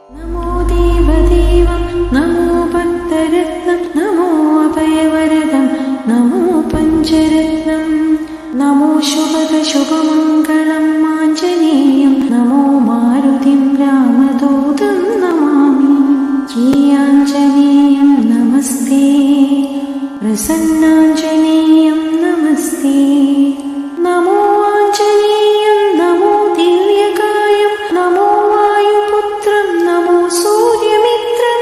നമോ ദേവദേവം നമോ ഭക്തരത്നം നമോ അഭയവരദം നമോ പഞ്ചരത്നം നമോ ശുഭമംഗളം Anjaneyam നമോ മാരുതിം രാമദൂതം Namami ശ്രീയാഞ്ജനേയം നമസ്തേ പ്രസന്നാഞ്ജനേയം നമസ്തേ നമോ Anjaneyam നമോ ദിവ്യകായം നമോ വായുപുത്രം നമോ സൂര്യമിത്രം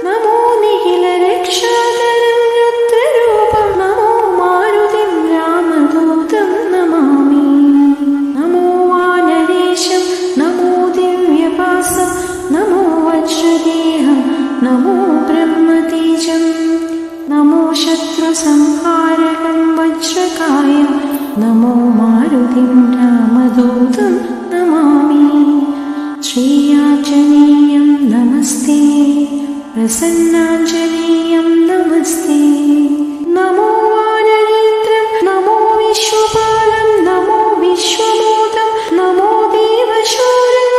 നമോ നിഖിലരക്ഷാകരം രുദ്രരൂപം നമോ മാരുതിം രാമദൂതം Namami നമോ വാനരേശം നമോ ദിവ്യപാസം നമോ വജ്രദേഹം നമോ ബ്രഹ്മതേജം നമോ ശത്രുസംഹാരകം വജ്രകായം നമോ മാരുതിം രാമദൂതം Namami ശ്രീയാഞ്ജനേയം നമസ്തേ പ്രസന്നാഞ്ജനേയം നമസ്തേ നമോ വാനരേന്ദ്രം നമോ വിശ്വപാലം നമോ വിശ്വമൂതം നമോ ദേവശൂരം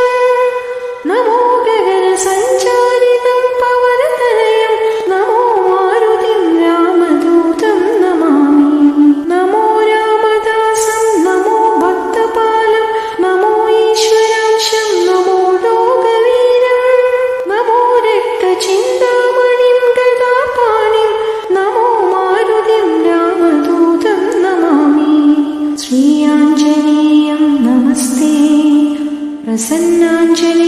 നമോ ഗഗനസഞ്ചാരിതം പവനതനയം നമോ മാരുതിം രാമദൂതം Namami നമോ രാമദാസം നമോ ഭക്തപാലം നമോ ഈശ്വരാംശം നമോ ലോകവീരം നമോ രക്തചിന്താമണിം ഗദാപാണിം നമോ മാരുതിം രാമദൂതം Namami ശ്രീയാഞ്ജനേയം നമസ്തേ പ്രസന്നാഞ്ജനേയം